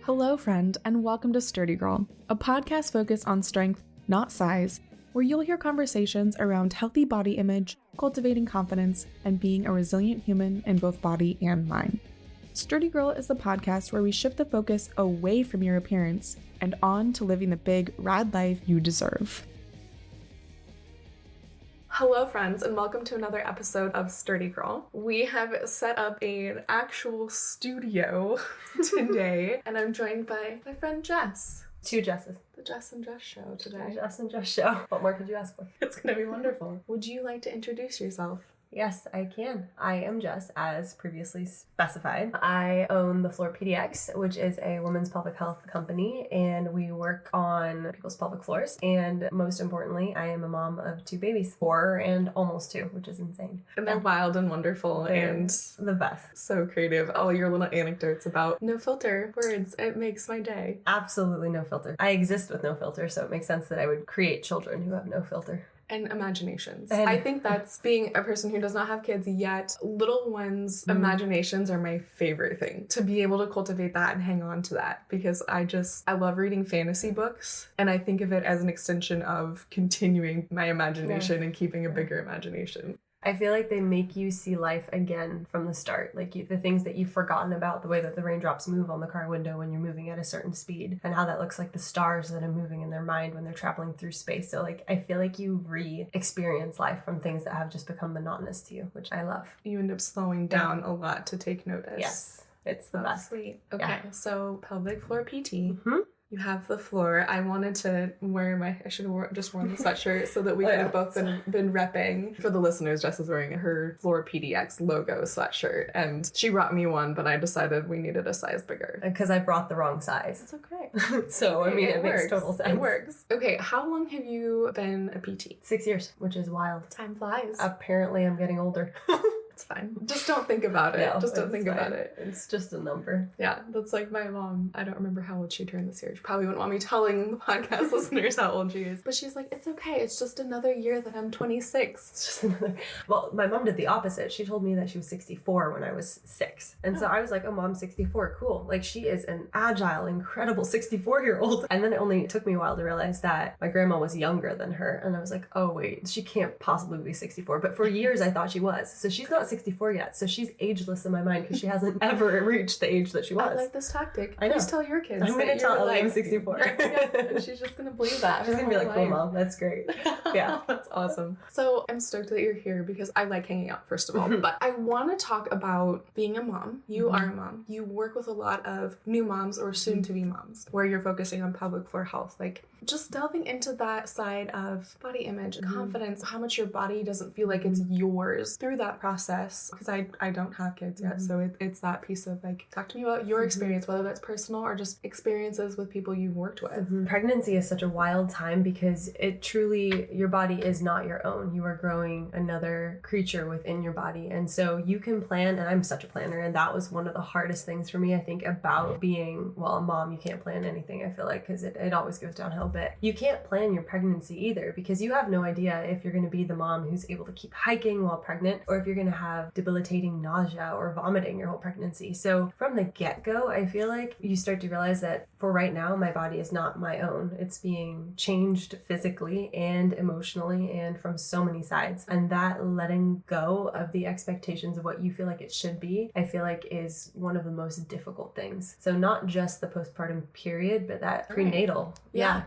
Hello, friend, and welcome to Sturdy Girl, a podcast focused on strength, not size, where you'll hear conversations around healthy body image, cultivating confidence, and being a resilient human in both body and mind. Sturdy Girl is the podcast where we shift the focus away from your appearance and on to living the big, rad life you deserve. Hello, friends, and welcome to another episode of Sturdy Girl. We have set up an actual studio today, and I'm joined by my friend Jess. Two Jesses. The Jess and Jess show today. The Jess and Jess show. What more could you ask for? It's going to be wonderful. Would you like to introduce yourself? Yes, I can. I am Jess, as previously specified. I own the Floor PDX, which is a women's pelvic health company, and we work on people's pelvic floors. And most importantly, I am a mom of two babies, 4 and almost 2, which is insane. And they're wild and wonderful and the best. So creative. All your little anecdotes about no filter words. It makes my day. Absolutely no filter. I exist with no filter, so it makes sense that I would create children who have no filter. And imaginations. I think that's being a person who does not have kids yet. Little ones' imaginations are my favorite thing. To be able to cultivate that and hang on to that. Because I love reading fantasy books. And I think of it as an extension of continuing my imagination and keeping a bigger imagination. I feel like they make you see life again from the start. Like the things that you've forgotten about, the way that the raindrops move on the car window when you're moving at a certain speed, and how that looks like the stars that are moving in their mind when they're traveling through space. So I feel like you re-experience life from things that have just become monotonous to you, which I love. You end up slowing down a lot to take notice. Yes, it's the best. Sweet. Okay, so pelvic floor PT. Mm-hmm. You have the floor. I wanted to wear I should have just worn the sweatshirt so that we could have both been repping. For the listeners, Jess is wearing her Floor PDX logo sweatshirt, and she brought me one, but I decided we needed a size bigger. Because I brought the wrong size. It's okay. So, I mean, it makes total sense. It works. Okay, how long have you been a PT? 6 years, which is wild. Time flies. Apparently, I'm getting older. It's fine. Just don't think about it. No, just don't think about it. It's just a number. Yeah, that's like my mom. I don't remember how old she turned this year. She probably wouldn't want me telling the podcast listeners how old she is. But she's like, it's okay. It's just another year that I'm 26. It's just another. Well, my mom did the opposite. She told me that she was 64 when I was 6. And so I was like, oh, mom's 64. Cool. Like, she is an agile, incredible 64-year-old. And then it only took me a while to realize that my grandma was younger than her. And I was like, oh, wait, she can't possibly be 64. But for years, I thought she was. So she's not 64 yet. So she's ageless in my mind because she hasn't ever reached the age that she was. I like this tactic. I know. Please tell your kids. I'm going to tell Ellie I'm 64. Yeah, and she's just going to believe that. She's going to be like, cool, mom. That's great. Yeah. That's awesome. So I'm stoked that you're here because I like hanging out, first of all. But I want to talk about being a mom. You are a mom. You work with a lot of new moms or soon-to-be moms where you're focusing on pelvic floor health. Like, just delving into that side of body image, confidence, how much your body doesn't feel like it's yours through that process. Because I don't have kids yet, so it's that piece of like, talk to me about your experience, whether that's personal or just experiences with people you've worked with. Pregnancy is such a wild time because it truly, your body is not your own. You are growing another creature within your body. And so you can plan, and I'm such a planner, and that was one of the hardest things for me, I think, about being, well, a mom. You can't plan anything, I feel like, because it always goes downhill. But you can't plan your pregnancy either because you have no idea if you're going to be the mom who's able to keep hiking while pregnant or if you're going to have debilitating nausea or vomiting your whole pregnancy. So from the get-go, I feel like you start to realize that for right now, my body is not my own. It's being changed physically and emotionally and from so many sides. And that letting go of the expectations of what you feel like it should be, I feel like is one of the most difficult things. So not just the postpartum period, but that prenatal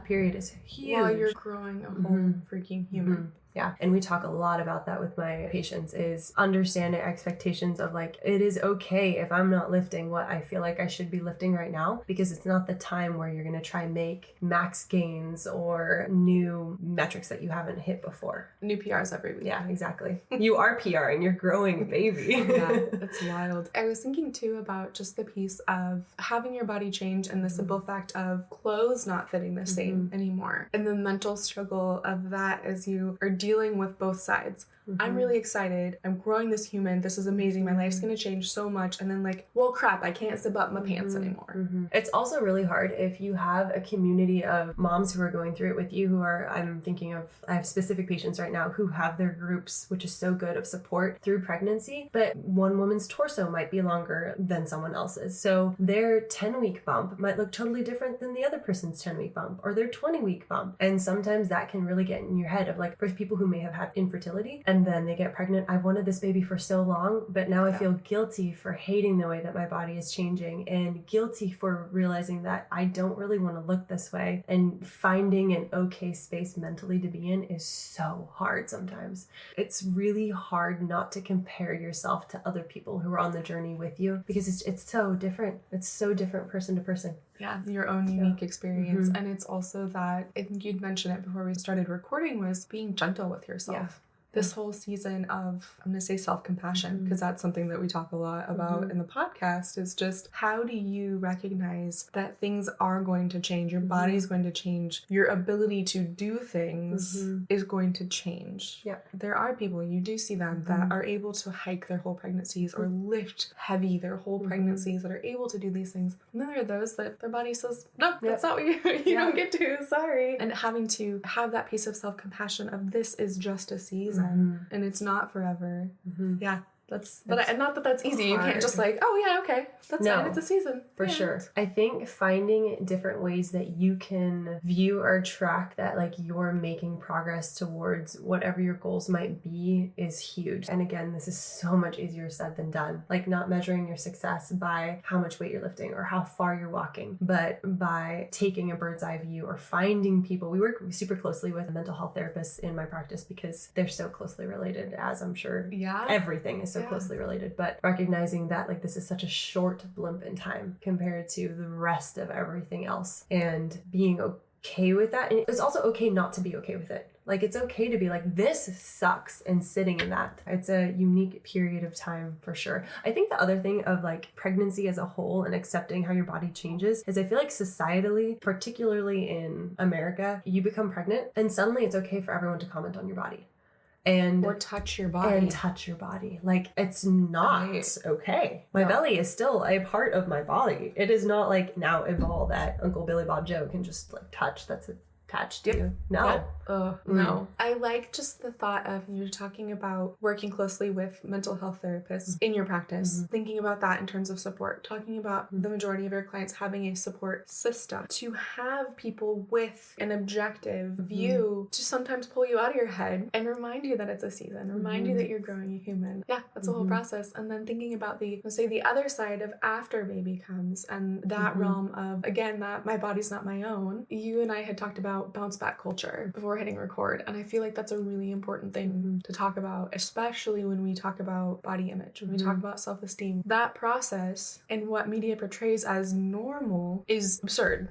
period is huge. While you're growing a whole freaking human. Yeah. And we talk a lot about that with my patients is understanding expectations of like, it is okay if I'm not lifting what I feel like I should be lifting right now, because it's not the time where you're going to try and make max gains or new metrics that you haven't hit before. New PRs every week. Yeah, exactly. You are PR and you're growing a baby. Yeah, it's wild. I was thinking too about just the piece of having your body change and the simple fact of clothes not fitting the same anymore. And the mental struggle of that as you are dealing with both sides. I'm really excited. I'm growing this human. This is amazing. My life's going to change so much. And then like, well, crap, I can't zip up my pants anymore. It's also really hard if you have a community of moms who are going through it with you, I'm thinking of, I have specific patients right now who have their groups, which is so good, of support through pregnancy, but one woman's torso might be longer than someone else's. So their 10-week bump might look totally different than the other person's 10-week bump or their 20-week bump. And sometimes that can really get in your head of like, for people who may have had infertility and then they get pregnant, I've wanted this baby for so long, but now I feel guilty for hating the way that my body is changing and guilty for realizing that I don't really want to look this way. And finding an okay space mentally to be in is so hard sometimes. It's really hard not to compare yourself to other people who are on the journey with you because it's so different. It's so different person to person. Yeah, your own unique experience. And it's also that, and you'd mentioned it before we started recording, was being gentle with yourself. Yeah. This whole season of, I'm going to say self-compassion, because that's something that we talk a lot about in the podcast, is just how do you recognize that things are going to change? Your body's going to change. Your ability to do things is going to change. Yeah. There are people, you do see them, that are able to hike their whole pregnancies or lift heavy their whole pregnancies, that are able to do these things. And then there are those that their body says, no, that's not what you don't get to, sorry. And having to have that piece of self-compassion of this is just a season. And it's not forever. Yeah. Not that that's easy. Hard. You can't just like, oh yeah, okay, that's fine. It's a season. For sure. I think finding different ways that you can view or track that like you're making progress towards whatever your goals might be is huge. And again, this is so much easier said than done. Like not measuring your success by how much weight you're lifting or how far you're walking, but by taking a bird's eye view or finding people. We work super closely with mental health therapists in my practice because they're so closely related, as I'm sure everything is so closely related, but recognizing that like this is such a short blimp in time compared to the rest of everything else and being okay with that. And it's also okay not to be okay with it. Like it's okay to be like, this sucks, and sitting in that. It's a unique period of time for sure. I think the other thing of like pregnancy as a whole and accepting how your body changes is I feel like societally, particularly in America, you become pregnant and suddenly it's okay for everyone to comment on your body. Or touch your body. Like it's not okay. My belly is still a part of my body. It is not like now evolved that Uncle Billy Bob Joe can just like touch. That's attached to you. No. No. I like just the thought of you talking about working closely with mental health therapists in your practice, thinking about that in terms of support, talking about the majority of your clients having a support system, to have people with an objective view to sometimes pull you out of your head and remind you that it's a season, remind you that you're growing a human. Yeah, that's a whole process. And then thinking about the other side of after baby comes and that realm of, again, that my body's not my own. You and I had talked about bounce back culture before hitting record, and I feel like that's a really important thing to talk about, especially when we talk about body image, when we talk about self-esteem. That process and what media portrays as normal is absurd.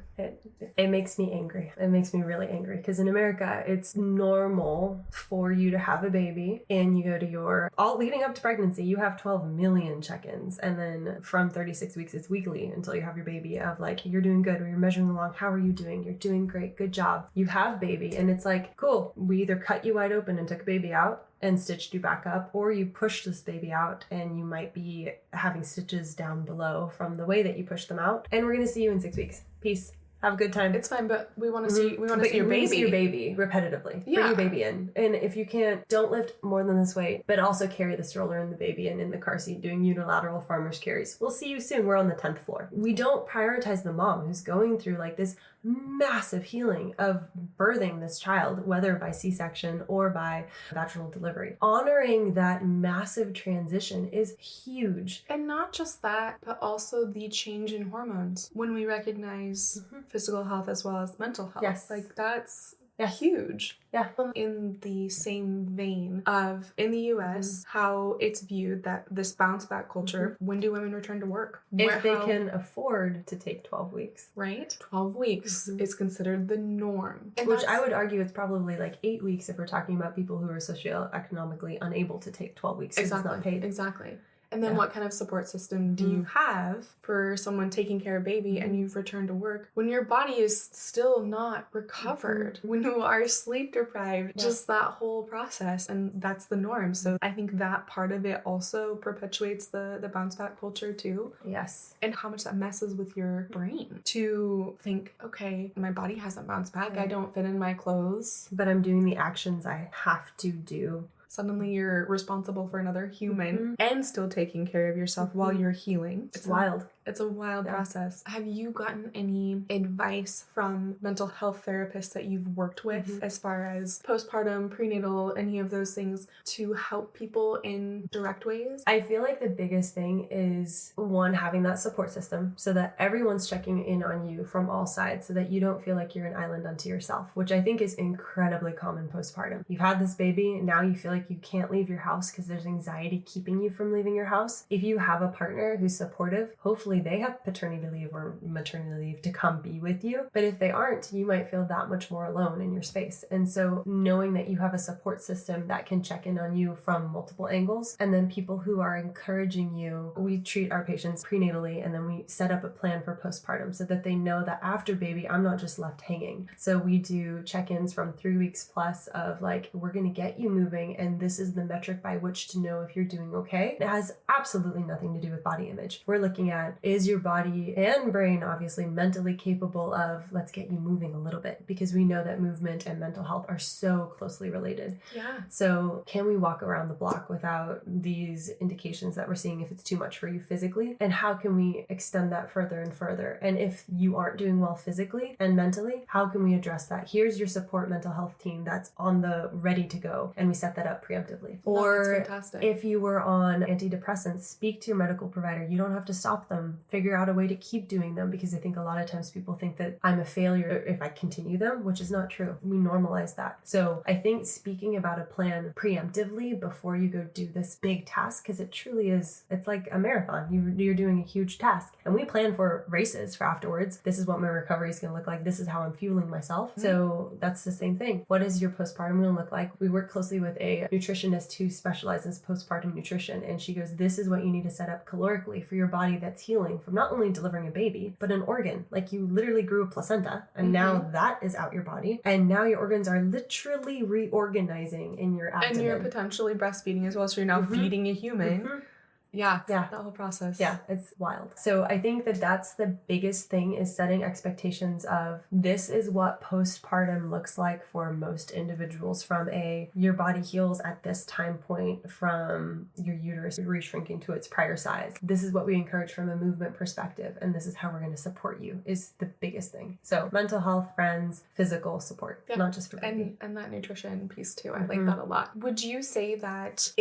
It makes me angry. It makes me really angry because in America it's normal for you to have a baby and you go to all leading up to pregnancy you have 12 million check-ins, and then from 36 weeks it's weekly until you have your baby of like, you're doing good, or you're measuring along, how are you doing, you're doing great, good job, you have baby. And it's like, cool, we either cut you wide open and took a baby out and stitched you back up, or you pushed this baby out and you might be having stitches down below from the way that you pushed them out, and we're gonna see you in 6 weeks. Peace. Have a good time. It's fine, but we want to see your baby. See your baby repetitively. Bring your baby in. And if you can't, don't lift more than this weight, but also carry the stroller and the baby in the car seat doing unilateral farmer's carries. We'll see you soon. We're on the 10th floor. We don't prioritize the mom who's going through like this massive healing of birthing this child, whether by C-section or by vaginal delivery. Honoring that massive transition is huge. And not just that, but also the change in hormones. When we recognize physical health as well as mental health. Yes. Like that's huge. Yeah. In the same vein of, in the US, how it's viewed that this bounce back culture, when do women return to work? If they can afford to take 12 weeks. Right? 12 weeks is considered the norm. And which I would argue it's probably like 8 weeks if we're talking about people who are socioeconomically unable to take 12 weeks. Exactly. It's not paid. Exactly. And then what kind of support system do you have for someone taking care of baby and you've returned to work when your body is still not recovered, when you are sleep deprived, just that whole process. And that's the norm. So I think that part of it also perpetuates the bounce back culture too. Yes. And how much that messes with your brain to think, okay, my body hasn't bounced back. I don't fit in my clothes. But I'm doing the actions I have to do. Suddenly you're responsible for another human and still taking care of yourself while you're healing. It's wild. It's a wild process. Have you gotten any advice from mental health therapists that you've worked with as far as postpartum, prenatal, any of those things to help people in direct ways? I feel like the biggest thing is, one, having that support system so that everyone's checking in on you from all sides so that you don't feel like you're an island unto yourself, which I think is incredibly common postpartum. You've had this baby and now you feel like you can't leave your house because there's anxiety keeping you from leaving your house. If you have a partner who's supportive, hopefully they have paternity leave or maternity leave to come be with you. But if they aren't, you might feel that much more alone in your space. And so knowing that you have a support system that can check in on you from multiple angles, and then people who are encouraging you, we treat our patients prenatally and then we set up a plan for postpartum so that they know that after baby, I'm not just left hanging. So we do check-ins from 3 weeks plus of like, we're going to get you moving and this is the metric by which to know if you're doing okay. It has absolutely nothing to do with body image. We're looking at, is your body and brain obviously mentally capable of, let's get you moving a little bit, because we know that movement and mental health are so closely related. Yeah. So can we walk around the block without these indications that we're seeing if it's too much for you physically? And how can we extend that further and further? And if you aren't doing well physically and mentally, how can we address that? Here's your support mental health team that's on the ready to go, and we set that up preemptively. Or if you were on antidepressants, speak to your medical provider. You don't have to stop them. Figure out a way to keep doing them, because I think a lot of times people think that I'm a failure if I continue them, which is not true. We normalize that. So I think speaking about a plan preemptively before you go do this big task, because it truly is, it's like a marathon. You're doing a huge task, and we plan for races for afterwards. This is what my recovery is going to look like. This is how I'm fueling myself. So that's the same thing. What is your postpartum going to look like? We work closely with a nutritionist who specializes in postpartum nutrition, and she goes, this is what you need to set up calorically for your body that's healing from not only delivering a baby, but an organ. Like, you literally grew a placenta, and now that is out your body, and now your organs are literally reorganizing in your abdomen. And you're potentially breastfeeding as well, so you're now feeding a human. Yeah, that whole process. Yeah, it's wild. So I think that that's the biggest thing, is setting expectations of, this is what postpartum looks like for most individuals, from your body heals at this time point from your uterus re-shrinking to its prior size. This is what we encourage from a movement perspective, and this is how we're going to support you, is the biggest thing. So mental health, friends, physical support, not just for baby. And that nutrition piece too. I like that a lot. Would you say that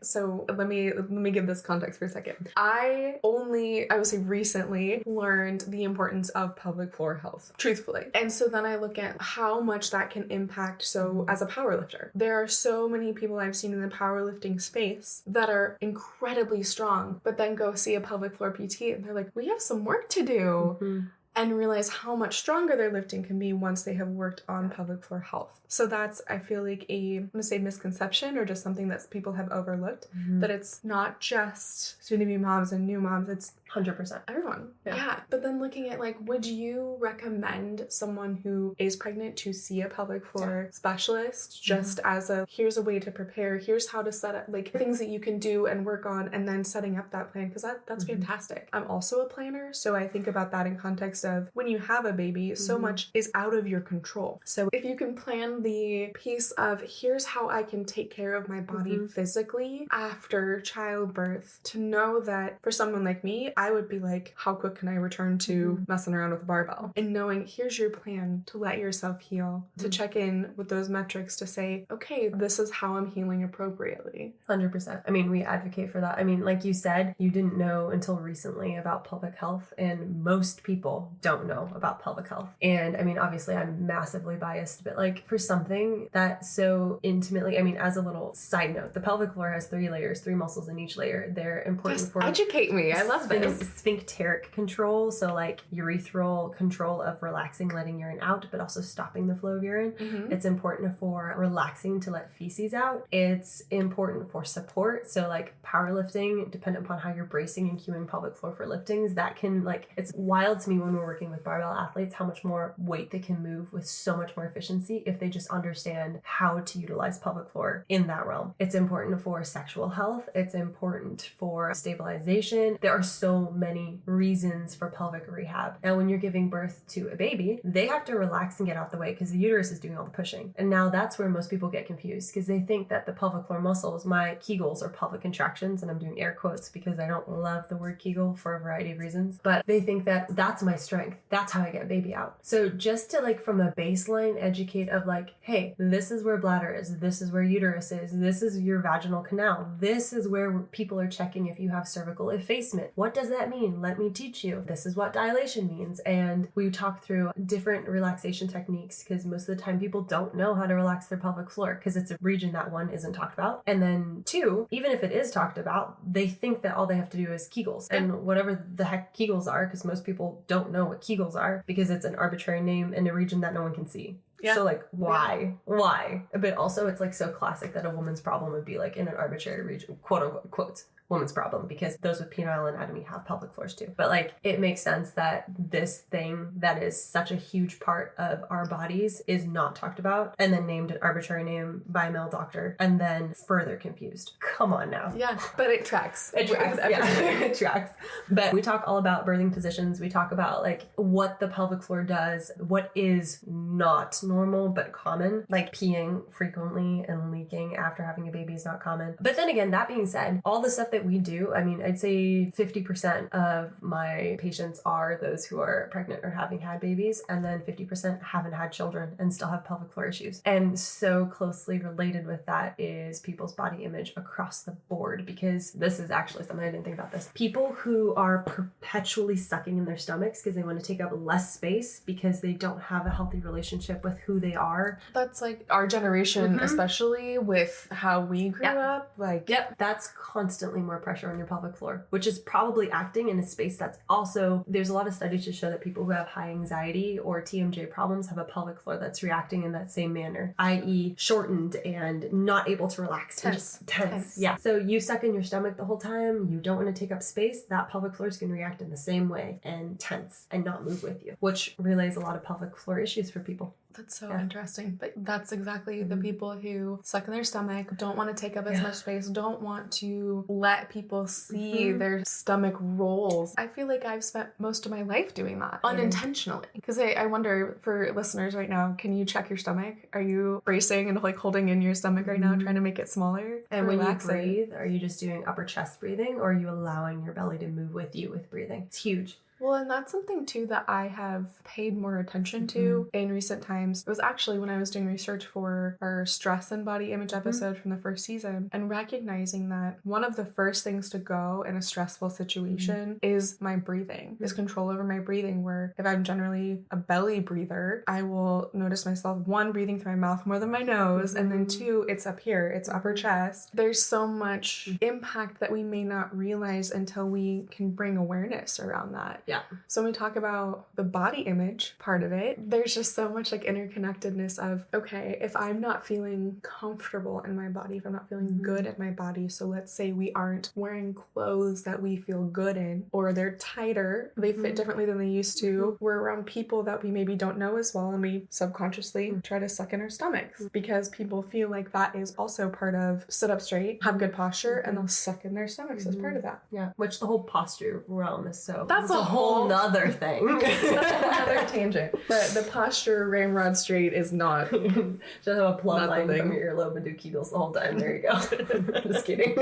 so let me give this context for a second. I would say recently learned the importance of pelvic floor health, truthfully. And so then I look at how much that can impact. So as a powerlifter, there are so many people I've seen in the powerlifting space that are incredibly strong, but then go see a pelvic floor PT and they're like, we have some work to do. And realize how much stronger their lifting can be once they have worked on pelvic floor health. So that's, I feel like, I'm going to say misconception, or just something that people have overlooked, that it's not just soon-to-be moms and new moms, it's 100%. Everyone. Yeah. But then looking at, like, would you recommend someone who is pregnant to see a pelvic floor specialist, just as here's a way to prepare, here's how to set up, like, things that you can do and work on, and then setting up that plan? Because that's fantastic. I'm also a planner, so I think about that in context of when you have a baby, so much is out of your control. So if you can plan the piece of, here's how I can take care of my body physically after childbirth, to know that for someone like me, I would be like, how quick can I return to messing around with a barbell? And knowing, here's your plan to let yourself heal, to check in with those metrics to say, okay, this is how I'm healing appropriately. 100%. I mean, we advocate for that. I mean, like you said, you didn't know until recently about pelvic health, and most people people don't know about pelvic health. And I mean, obviously I'm massively biased, but like for something that so intimately, I mean, as a little side note, the pelvic floor has 3 layers, 3 muscles in each layer. They're important Just for educate me. I love this. Sphincteric control. So like urethral control of relaxing, letting urine out, but also stopping the flow of urine. Mm-hmm. It's important for relaxing to let feces out. It's important for support. So like powerlifting, dependent upon how you're bracing and cueing pelvic floor for liftings, that can like, it's wild to me when we're working with barbell athletes, how much more weight they can move with so much more efficiency if they just understand how to utilize pelvic floor in that realm. It's important for sexual health. It's important for stabilization. There are so many reasons for pelvic rehab. Now, when you're giving birth to a baby, they have to relax and get out the way because the uterus is doing all the pushing. And now that's where most people get confused because they think that the pelvic floor muscles, my Kegels or pelvic contractions, and I'm doing air quotes because I don't love the word Kegel for a variety of reasons, but they think that that's my strength. That's how I get baby out. So just to like from a baseline educate of like, hey, this is where bladder is. This is where uterus is. This is your vaginal canal. This is where people are checking if you have cervical effacement. What does that mean? Let me teach you. This is what dilation means. And we talk through different relaxation techniques because most of the time people don't know how to relax their pelvic floor because it's a region that one isn't talked about. And then 2, even if it is talked about, they think that all they have to do is Kegels. And whatever the heck Kegels are, because most people don't know what Kegels are because it's an arbitrary name in a region that no one can see. Yeah. So like, why? Yeah. Why? But also it's like so classic that a woman's problem would be like in an arbitrary region, quote unquote, quotes, woman's problem, because those with penile anatomy have pelvic floors too. But like, it makes sense that this thing that is such a huge part of our bodies is not talked about and then named an arbitrary name by a male doctor and then further confused. Come on now. Yeah, but it tracks. It tracks. Yeah, it tracks. But we talk all about birthing positions. We talk about like what the pelvic floor does, what is not normal but common, like peeing frequently and leaking after having a baby is not common. But then again, that being said, all the stuff that we do, I mean, I'd say 50% of my patients are those who are pregnant or having had babies, and then 50% haven't had children and still have pelvic floor issues. And so closely related with that is people's body image across the board, because this is actually something I didn't think about this. People who are perpetually sucking in their stomachs because they want to take up less space because they don't have a healthy relationship with who they are. That's like our generation, especially with how we grew up. Like, that's constantly more pressure on your pelvic floor, which is probably acting in a space that's also, there's a lot of studies to show that people who have high anxiety or TMJ problems have a pelvic floor that's reacting in that same manner, i.e. shortened and not able to relax. Tense. Yeah. So you suck in your stomach the whole time, you don't want to take up space, that pelvic floor is going to react in the same way and tense and not move with you, which relays a lot of pelvic floor issues for people. That's so interesting. But that's exactly the people who suck in their stomach, don't want to take up as much space, don't want to let people see their stomach rolls. I feel like I've spent most of my life doing that unintentionally. Because I wonder, for listeners right now, can you check your stomach? Are you bracing and like holding in your stomach right now, trying to make it smaller? And when you breathe, are you just doing upper chest breathing, or are you allowing your belly to move with you with breathing? It's huge. Well, and that's something too that I have paid more attention to in recent times. It was actually when I was doing research for our stress and body image episode from the first season, and recognizing that one of the first things to go in a stressful situation is my breathing, is control over my breathing, where if I'm generally a belly breather, I will notice myself, 1, breathing through my mouth more than my nose, and then 2, it's up here, it's upper chest. There's so much impact that we may not realize until we can bring awareness around that. Yeah. So when we talk about the body image part of it, there's just so much like interconnectedness of, okay, if I'm not feeling comfortable in my body, if I'm not feeling good in my body, so let's say we aren't wearing clothes that we feel good in, or they're tighter, they fit differently than they used to, we're around people that we maybe don't know as well, and we subconsciously try to suck in our stomachs because people feel like that is also part of sit up straight, have good posture, and they'll suck in their stomachs as part of that. Yeah, which the whole posture realm is so... That's a whole nother thing. That's another tangent. But the posture ramrod straight is not... Just have a plumb line from your earlobe and do Kegels the whole time. There you go. Just kidding.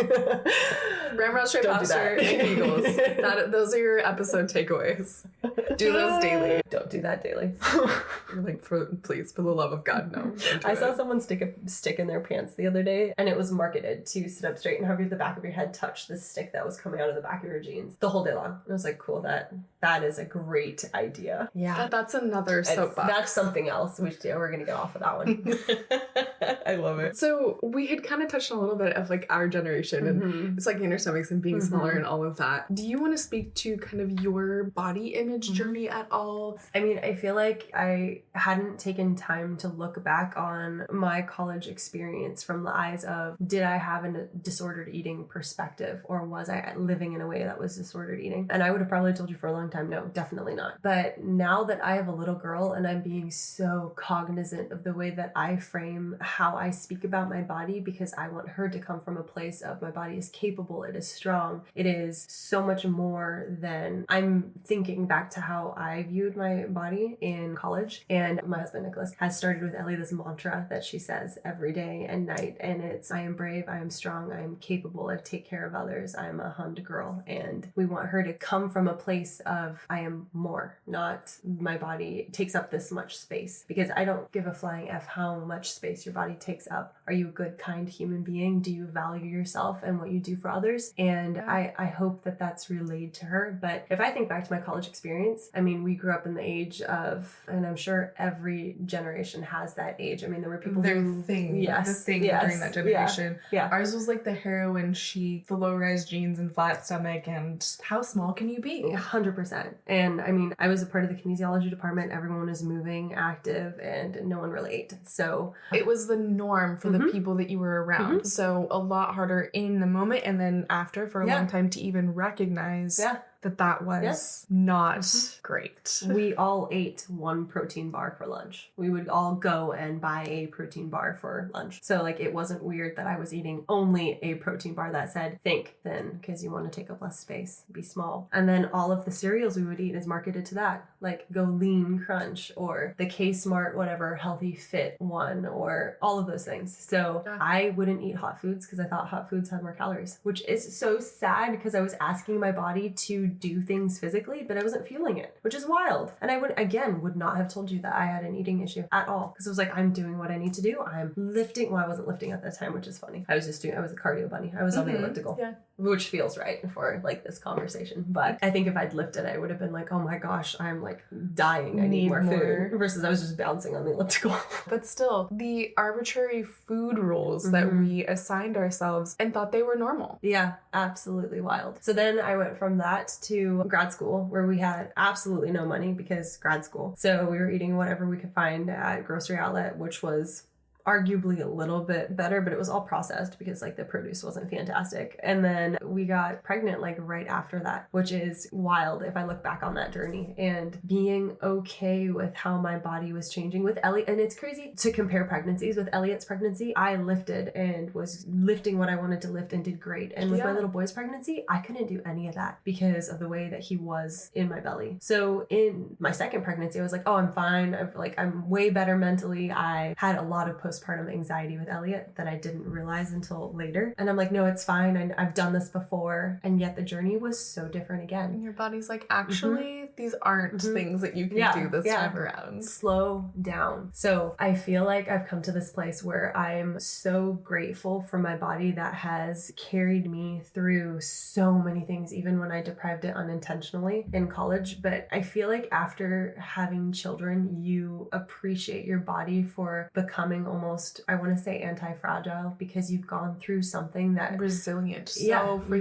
Ramrod straight posture and Kegels. Those are your episode takeaways. Do those daily. Don't do that daily. You're like, please, for the love of God, no. I saw someone stick a stick in their pants the other day, and it was marketed to sit up straight and have the back of your head touch the stick that was coming out of the back of your jeans the whole day long. And I was like, cool, that That is a great idea. Yeah. That's another soapbox. That's something else. We're going to get off of that one. I love it. So we had kind of touched on a little bit of like our generation and it's like in our stomachs and being smaller and all of that. Do you want to speak to kind of your body image journey at all? I mean, I feel like I hadn't taken time to look back on my college experience from the eyes of, did I have a disordered eating perspective, or was I living in a way that was disordered eating? And I would have probably told you for a long time, no, definitely not. But now that I have a little girl and I'm being so cognizant of the way that I frame how I speak about my body, because I want her to come from a place of my body is capable, it is strong, it is so much more than I'm thinking back to how I viewed my body in college. And my husband, Nicholas, has started with Ellie this mantra that she says every day and night. And it's, I am brave, I am strong, I am capable, I take care of others, I'm a Hund girl. And we want her to come from a place of, I am more, not my body takes up this much space. Because I don't give a flying F how much space your body takes up. Are you a good, kind human being? Do you value yourself and what you do for others? And I hope that that's relayed to her. But if I think back to my college experience, I mean, we grew up in the age of, and I'm sure every generation has that age. I mean, there were people the thing during that generation. Yeah. Ours was like the heroin chic, the low-rise jeans and flat stomach, and how small can you be? 100%. And I mean, I was a part of the kinesiology department. Everyone was moving, active, and no one really ate. So it was the norm for the people that you were around. So a lot harder in the moment and then after for a long time to even recognize that was not great. We all ate one protein bar for lunch. We would all go and buy a protein bar for lunch. So like, it wasn't weird that I was eating only a protein bar that said think thin, because you want to take up less space, be small. And then all of the cereals we would eat is marketed to that, like Go Lean Crunch or the K-Smart whatever healthy fit one, or all of those things. So I wouldn't eat hot foods because I thought hot foods had more calories, which is so sad because I was asking my body to do things physically, but I wasn't feeling it, which is wild. And I would not have told you that I had an eating issue at all, because it was like, I'm doing what I need to do. I'm lifting. Well, I wasn't lifting at that time, which is funny. I was a cardio bunny. I was on the elliptical, which feels right for like this conversation. But I think if I'd lifted, I would have been like, oh my gosh, I'm like dying. I need more food, versus I was just bouncing on the elliptical. But still, the arbitrary food rules that we assigned ourselves and thought they were normal. Yeah, absolutely wild. So then I went from that to grad school, where we had absolutely no money because grad school. So we were eating whatever we could find at grocery outlet, which was arguably a little bit better, but it was all processed because like the produce wasn't fantastic. And then we got pregnant like right after that, which is wild if I look back on that journey, and being okay with how my body was changing with Elliot. And it's crazy to compare pregnancies. With Elliot's pregnancy, I lifted and was lifting what I wanted to lift and did great. And with my little boy's pregnancy, I couldn't do any of that because of the way that he was in my belly. So in my second pregnancy, I was like, oh, I'm fine. I'm way better mentally. I had a lot of postpartum anxiety with Elliot that I didn't realize until later. And I'm like, no, it's fine. I've done this before. And yet the journey was so different again. And your body's like, actually, these aren't things that you can do this time around. Slow down. So I feel like I've come to this place where I'm so grateful for my body that has carried me through so many things, even when I deprived it unintentionally in college. But I feel like after having children, you appreciate your body for becoming almost, I want to say, anti-fragile, because you've gone through something that resilient. You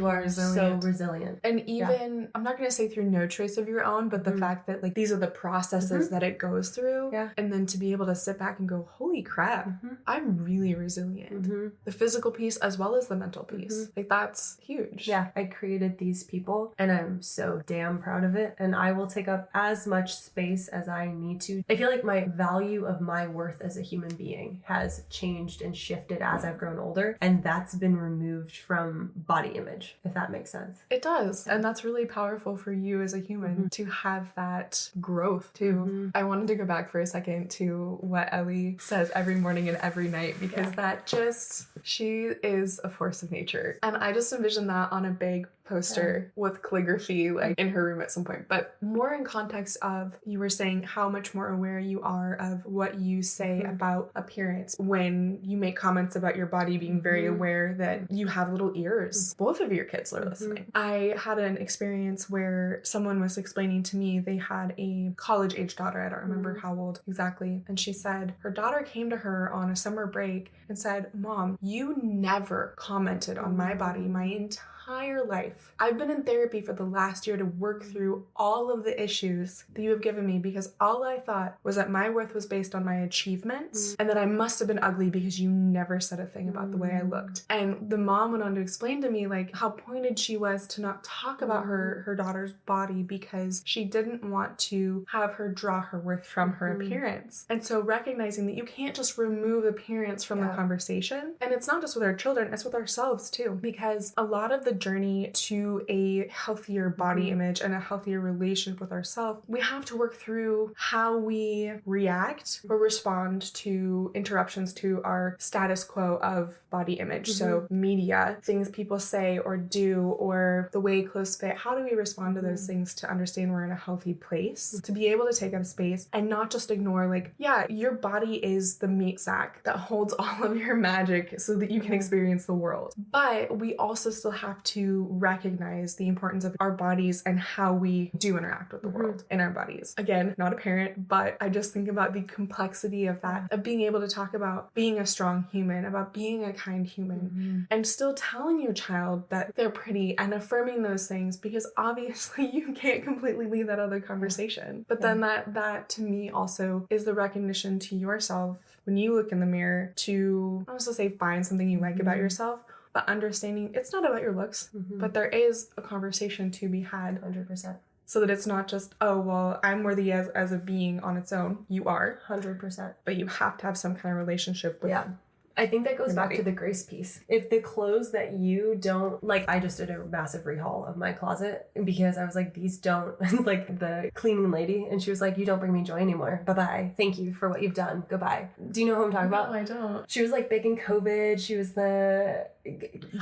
are so resilient. And even, I'm not going to say through no choice of your own, but the fact that like these are the processes that it goes through. And then to be able to sit back and go, holy crap, I'm really resilient. The physical piece as well as the mental piece. Like that's huge. Yeah. I created these people and I'm so damn proud of it. And I will take up as much space as I need to. I feel like my value of my worth as a human being has changed and shifted as I've grown older. And that's been removed from body image, if that makes sense. It does. And that's really powerful for you as a human to have that growth too. I wanted to go back for a second to what Ellie says every morning and every night, because that just, she is a force of nature. And I just envision that on a big poster with calligraphy like in her room at some point. But more in context of, you were saying how much more aware you are of what you say about appearance parents when you make comments about your body, being very aware that you have little ears. Both of your kids are listening. I had an experience where someone was explaining to me they had a college-age daughter. I don't remember how old exactly. And she said her daughter came to her on a summer break and said, "Mom, you never commented on my body my entire life. I've been in therapy for the last year to work through all of the issues that you have given me because all I thought was that my worth was based on my achievements and that I must have been ugly because you never said a thing about the way I looked." And the mom went on to explain to me like how pointed she was to not talk about her daughter's body because she didn't want to have her draw her worth from her appearance. And so recognizing that you can't just remove appearance from the conversation. And it's not just with our children, it's with ourselves too, because a lot of the journey to a healthier body image and a healthier relationship with ourselves, we have to work through how we react or respond to interruptions to our status quo of body image. So media, things people say or do, or the way clothes fit, how do we respond to those things to understand we're in a healthy place, to be able to take up space and not just ignore like, yeah, your body is the meat sack that holds all of your magic so that you can experience the world. But we also still have to recognize the importance of our bodies and how we do interact with the world in our bodies. Again, not a parent, but I just think about the complexity of that, of being able to talk about being a strong human, about being a kind human, and still telling your child that they're pretty and affirming those things, because obviously you can't completely leave that other conversation. But then that to me also is the recognition to yourself when you look in the mirror to, I was to say, find something you like about yourself, but understanding it's not about your looks, but there is a conversation to be had. 100%. So that it's not just, oh, well, I'm worthy as a being on its own. You are. 100%. But you have to have some kind of relationship with I think that goes back to the grace piece. If the clothes that you don't like, I just did a massive rehaul of my closet because I was like, these don't, like the cleaning lady, and she was like, you don't bring me joy anymore. Bye-bye. Thank you for what you've done. Goodbye. Do you know who I'm talking about? No, I don't. She was like big in COVID. She was the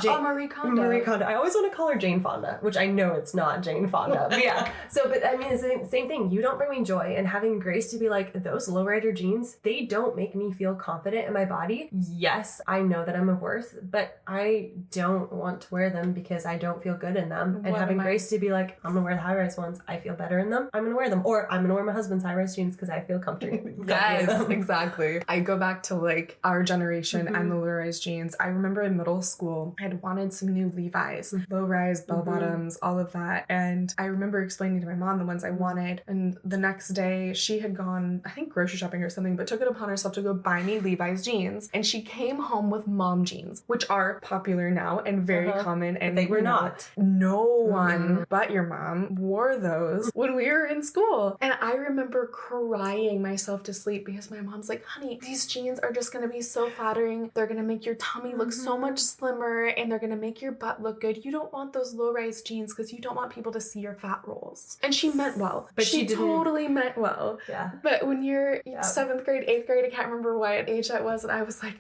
Marie Kondo. Marie Kondo. I always want to call her Jane Fonda, which I know it's not Jane Fonda. But yeah. So, but I mean, it's the same thing. You don't bring me joy, and having grace to be like, those lowrider jeans, they don't make me feel confident in my body. Yes, I know that I'm of worth, but I don't want to wear them because I don't feel good in them. And having grace to be like, I'm gonna wear the high-rise ones. I feel better in them. I'm gonna wear them. Or I'm gonna wear my husband's high-rise jeans because I feel comfortable. Yes, exactly. I go back to like our generation and the low-rise jeans. I remember in middle school, I had wanted some new Levi's, low-rise, bell-bottoms, all of that. And I remember explaining to my mom the ones I wanted. And the next day she had gone, I think grocery shopping or something, but took it upon herself to go buy me Levi's jeans. And she came home with mom jeans, which are popular now and very common. And they were not. No one but your mom wore those when we were in school. And I remember crying myself to sleep because my mom's like, honey, these jeans are just going to be so flattering. They're going to make your tummy look so much slimmer and they're going to make your butt look good. You don't want those low-rise jeans because you don't want people to see your fat rolls. And she meant well. But she totally meant well. Yeah. But when you're 7th grade, 8th grade, I can't remember what age that was, and I was like,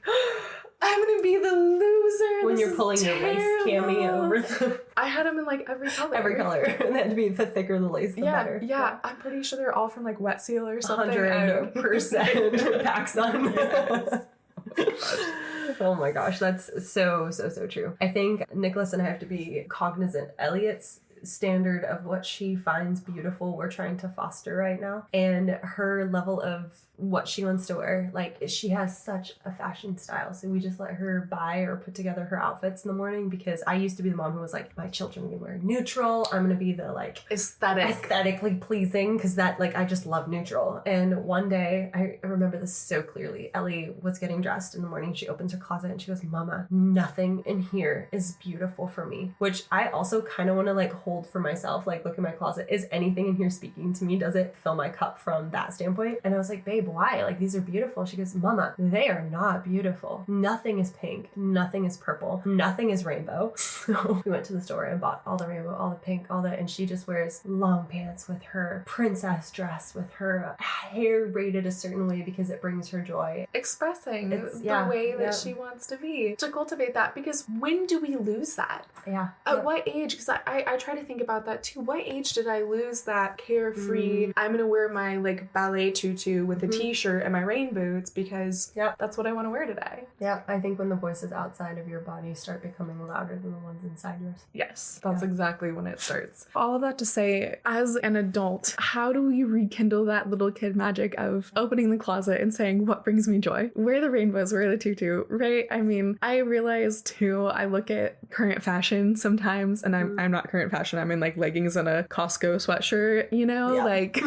I'm gonna be the loser. When you're pulling your lace cami over the... I had them in like every color. Every color. And they had to be the thicker the lace, the better. Yeah, I'm pretty sure they're all from like Wet Seal or something. 100% PacSun. Oh my gosh, that's so true. I think Nicholas and I have to be cognizant. Elliot's standard of what she finds beautiful we're trying to foster right now, and her level of what she wants to wear. Like, she has such a fashion style, so we just let her buy or put together her outfits in the morning, because I used to be the mom who was like, my children are gonna wear neutral, I'm gonna be the like aesthetically pleasing, because that, like, I just love neutral. And one day, I remember this so clearly, Ellie was getting dressed in the morning, she opens her closet and she goes, Mama, nothing in here is beautiful for me, which I also kind of want to like hold for myself. Like, look at my closet, is anything in here speaking to me? Does it fill my cup from that standpoint? And I was like, babe, why? Like, these are beautiful. She goes, Mama, they are not beautiful. Nothing is pink. Nothing is purple. Nothing is rainbow. So we went to the store and bought all the rainbow, all the pink, all the, and she just wears long pants with her princess dress, with her hair braided a certain way because it brings her joy. Expressing the way that she wants to be. To cultivate that, because when do we lose that? Yeah. At what age? Because I try to think about that too. What age did I lose that carefree, I'm going to wear my like ballet tutu with a t-shirt and my rain boots because that's what I want to wear today. Yeah, I think when the voices outside of your body start becoming louder than the ones inside yours. Yes, that's exactly when it starts. All of that to say, as an adult, how do we rekindle that little kid magic of opening the closet and saying, what brings me joy? Wear the rainbows, wear the tutu, right? I mean, I realize too, I look at current fashion sometimes, and I'm not current fashion, I'm in like leggings and a Costco sweatshirt, you know, like,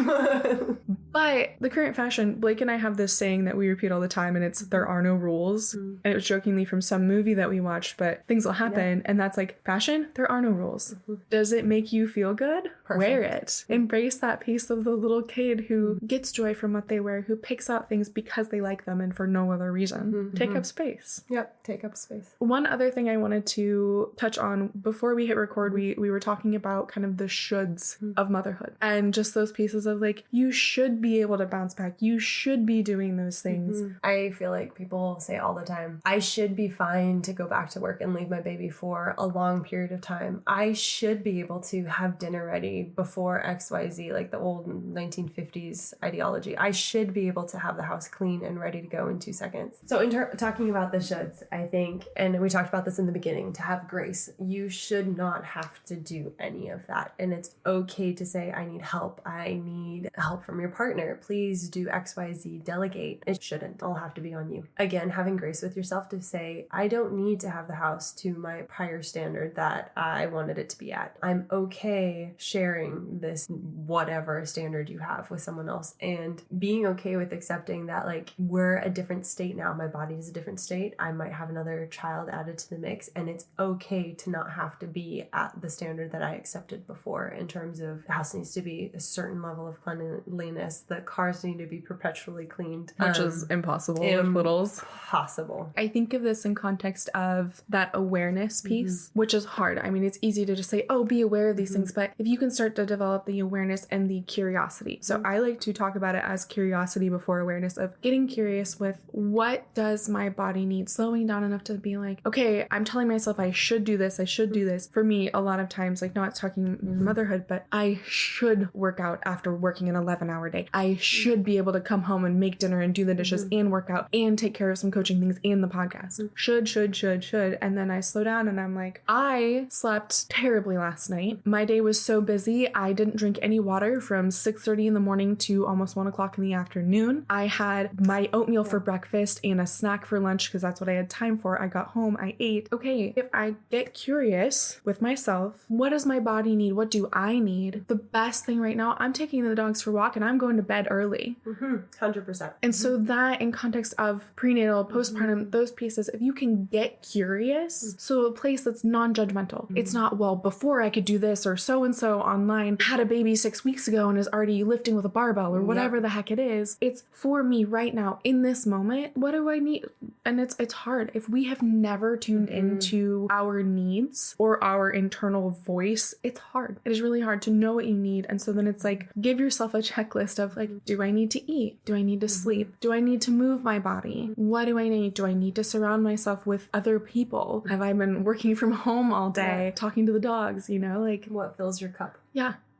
but the current fashion, Blake and I have this saying that we repeat all the time, and it's, there are no rules. And it was jokingly from some movie that we watched, but things will happen. And that's like, fashion, there are no rules. Does it make you feel good? Perfect. Wear it. Embrace that piece of the little kid who gets joy from what they wear, who picks out things because they like them and for no other reason. Take up space. Yep, take up space. One other thing I wanted to touch on before we hit record, we were talking about kind of the shoulds of motherhood and just those pieces of like, you should be able to bounce back. You should be doing those things. I feel like people say all the time, I should be fine to go back to work and leave my baby for a long period of time. I should be able to have dinner ready before XYZ, like the old 1950s ideology. I should be able to have the house clean and ready to go in 2 seconds. So in talking about the shoulds, I think, and we talked about this in the beginning, to have grace, you should not have to do any of that. And it's okay to say, I need help. I need help from your partner. Please do XYZ, delegate. It shouldn't all have to be on you. Again, having grace with yourself to say, I don't need to have the house to my prior standard that I wanted it to be at. I'm okay sharing this whatever standard you have with someone else, and being okay with accepting that like we're a different state now. My body is a different state. I might have another child added to the mix, and it's okay to not have to be at the standard that I accepted before in terms of the house needs to be a certain level of cleanliness. The cars need to be perpetually cleaned. Which is impossible with littles. Impossible. I think of this in context of that awareness piece, which is hard. I mean, it's easy to just say, oh, be aware of these things, but if you can start to develop the awareness and the curiosity. So I like to talk about it as curiosity before awareness, of getting curious with what does my body need, slowing down enough to be like, okay, I'm telling myself I should do this, I should do this. For me, a lot of times, like not talking motherhood, but I should work out after working an 11-hour day. I should be able to come home and make dinner and do the dishes and work out and take care of some coaching things and the podcast. Should. And then I slow down and I'm like, I slept terribly last night. My day was so busy. I didn't drink any water from 6:30 in the morning to almost 1 o'clock in the afternoon. I had my oatmeal for breakfast and a snack for lunch because that's what I had time for. I got home, I ate. Okay, if I get curious with myself, what does my body need? What do I need? The best thing right now, I'm taking the dogs for a walk and I'm going to bed early. 100%. And so that in context of prenatal, postpartum, those pieces, if you can get curious, so a place that's non-judgmental. It's not, well, before I could do this, or so-and-so online had a baby 6 weeks ago and is already lifting with a barbell or whatever the heck it is. It's for me right now in this moment. What do I need? And it's hard. If we have never tuned into our needs or our internal voice, it's hard. It is really hard to know what you need. And so then it's like, give yourself a checklist of like, do I need to eat? Do I need to sleep? Do I need to move my body? What do I need? Do I need to surround myself with other people? Have I been working from home all day, talking to the dogs, you know, like what fills your cup?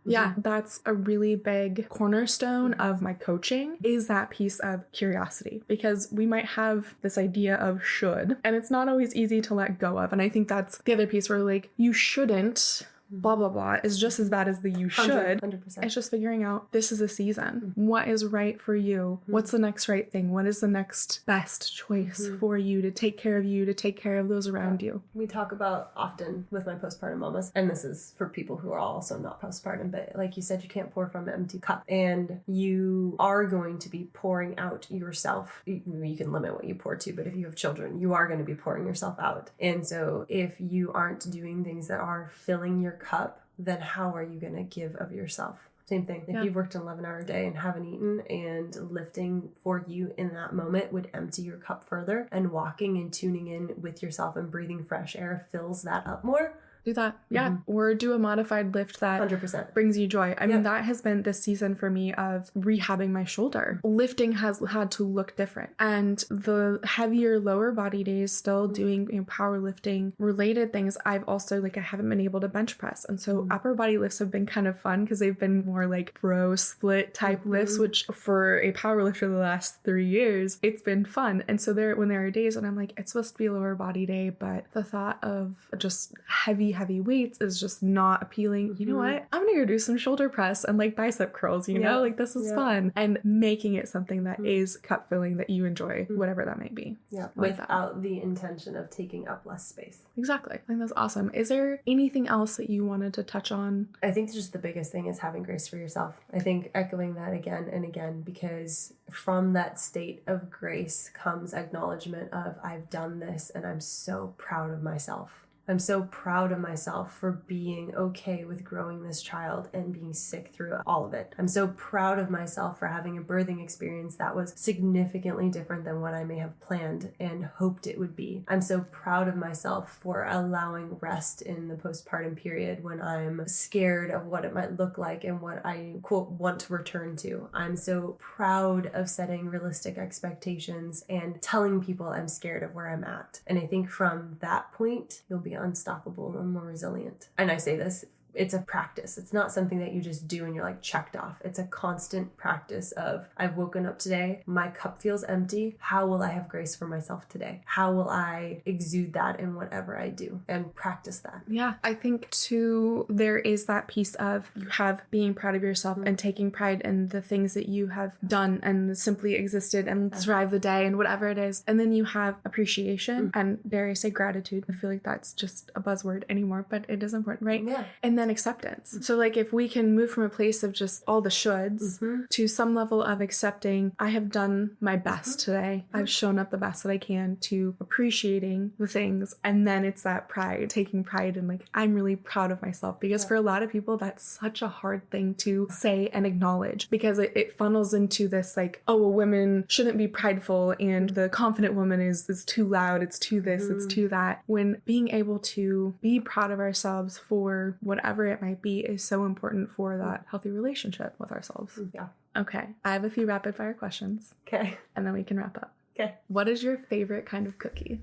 Yeah, that's a really big cornerstone of my coaching, is that piece of curiosity, because we might have this idea of should, and it's not always easy to let go of. And I think that's the other piece where like, you shouldn't blah blah blah is just as bad as the you should. 100%. It's just figuring out, this is a season. What is right for you? What's the next right thing? What is the next best choice for you to take care of you, to take care of those around you? We talk about often with my postpartum mamas, and this is for people who are also not postpartum, but like you said, you can't pour from an empty cup, and you are going to be pouring out yourself. You can limit what you pour to, but if you have children, you are going to be pouring yourself out. And so if you aren't doing things that are filling your cup, then how are you going to give of yourself? Same thing. If you've worked an 11-hour day and haven't eaten, and lifting for you in that moment would empty your cup further, and walking and tuning in with yourself and breathing fresh air fills that up more, Do that. Yeah. Or do a modified lift that 100%. brings you joy. I mean, that has been this season for me of rehabbing my shoulder. Lifting has had to look different. And the heavier lower body days, still doing powerlifting related things, I've also I haven't been able to bench press. And so upper body lifts have been kind of fun because they've been more like bro split type lifts, which for a power lifter the last 3 years, it's been fun. And so when there are days when I'm like, it's supposed to be a lower body day, but the thought of just heavy weights is just not appealing. You know what? I'm gonna go do some shoulder press and bicep curls, you know, this is fun. And making it something that is cup filling, that you enjoy, whatever that may be. Yeah. Without the intention of taking up less space. Exactly. I think that's awesome. Is there anything else that you wanted to touch on? I think just the biggest thing is having grace for yourself. I think echoing that again and again, because from that state of grace comes acknowledgement of, I've done this and I'm so proud of myself. I'm so proud of myself for being okay with growing this child and being sick through all of it. I'm so proud of myself for having a birthing experience that was significantly different than what I may have planned and hoped it would be. I'm so proud of myself for allowing rest in the postpartum period when I'm scared of what it might look like and what I, quote, want to return to. I'm so proud of setting realistic expectations and telling people I'm scared of where I'm at. And I think from that point, you'll be unstoppable and more resilient. And I say this, it's a practice. It's not something that you just do and you're checked off. It's a constant practice of, I've woken up today, my cup feels empty. How will I have grace for myself today? How will I exude that in whatever I do? And practice that. Yeah. I think too, there is that piece of you have being proud of yourself and taking pride in the things that you have done and simply existed and survived the day and whatever it is. And then you have appreciation and dare I say gratitude. I feel like that's just a buzzword anymore, but it is important, right? Yeah. And then acceptance. So if we can move from a place of just all the shoulds to some level of accepting, I have done my best today. I've shown up the best that I can, to appreciating the things. And then it's that pride, taking pride in I'm really proud of myself, because for a lot of people, that's such a hard thing to say and acknowledge, because it funnels into this oh, well, women shouldn't be prideful and the confident woman is too loud. It's too this, it's too that. When being able to be proud of ourselves for whatever it might be is so important for that healthy relationship with ourselves. Yeah. Okay. I have a few rapid fire questions. Okay. And then we can wrap up. Okay. What is your favorite kind of cookie?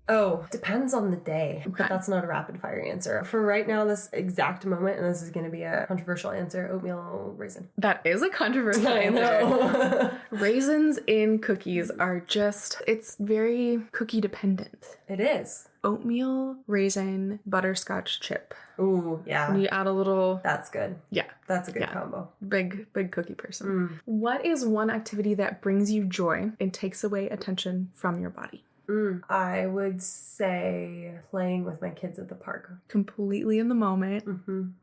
Oh, depends on the day. Okay. But that's not a rapid fire answer. For right now, this exact moment, and this is going to be a controversial answer, oatmeal raisin. That is a controversial I answer. know. Raisins in cookies are just, it's very cookie dependent. It is. Oatmeal, raisin, butterscotch chip. Ooh, yeah. And you add a little... That's good. Yeah. That's a good combo. Big cookie person. What is one activity that brings you joy and takes away attention from your body? I would say playing with my kids at the park. Completely in the moment,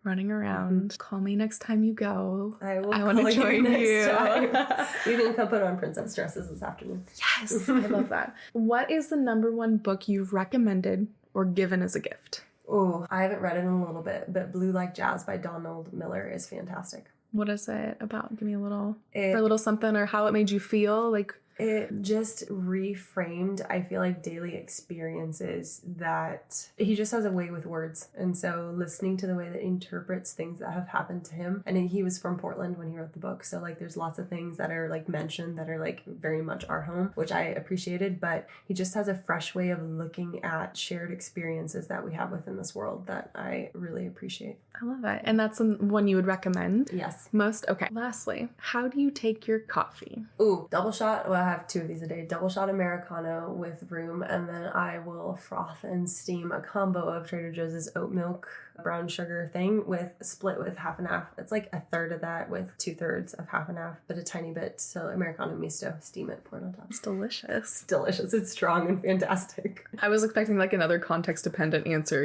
running around. Call me next time you go. I want to join you. You can come put on princess dresses this afternoon. Yes, I love that. What is the number one book you've recommended or given as a gift? Oh, I haven't read it in a little bit, but Blue Like Jazz by Donald Miller is fantastic. What is it about? Give me a little something, or how it made you feel. It just reframed, I feel daily experiences that he just has a way with words. And so listening to the way that he interprets things that have happened to him. And he was from Portland when he wrote the book. So there's lots of things that are mentioned that are very much our home, which I appreciated. But he just has a fresh way of looking at shared experiences that we have within this world that I really appreciate. I love it. And that's one you would recommend? Yes. Most? Okay. Lastly, how do you take your coffee? Ooh, double shot. Well, I have 2 of these a day. Double shot Americano with room, and then I will froth and steam a combo of Trader Joe's oat milk brown sugar thing split with half and half. It's a third of that with 2/3 of half and half, but a tiny bit. So Americano misto, steam it, pour it on top. It's delicious. It's delicious. It's strong and fantastic. I was expecting another context dependent answer,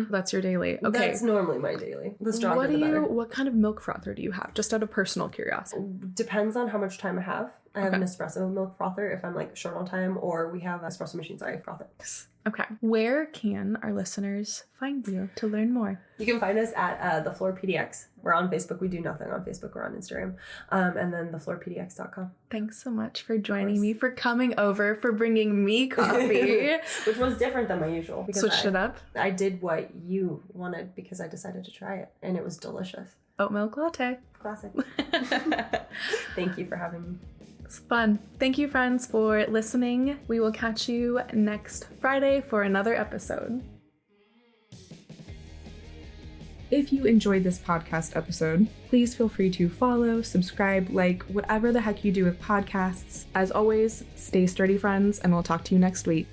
that's your daily. Okay. That's normally my daily. The stronger the better. What kind of milk frother do you have? Just out of personal curiosity. Depends on how much time I have. I have an espresso milk frother if I'm like short on time, or we have espresso machines I froth it. Okay. Where can our listeners find you to learn more? You can find us at the Floor PDX. We're on Facebook. We do nothing on Facebook or on Instagram. And then thefloorpdx.com. Thanks so much for joining me, for coming over, for bringing me coffee. Which was different than my usual. Switched it up? I did what you wanted because I decided to try it. And it was delicious. Oat milk latte. Classic. Thank you for having me. It's fun. Thank you, friends, for listening. We will catch you next Friday for another episode. If you enjoyed this podcast episode, please feel free to follow, subscribe, like, whatever the heck you do with podcasts. As always, stay sturdy, friends, and we'll talk to you next week.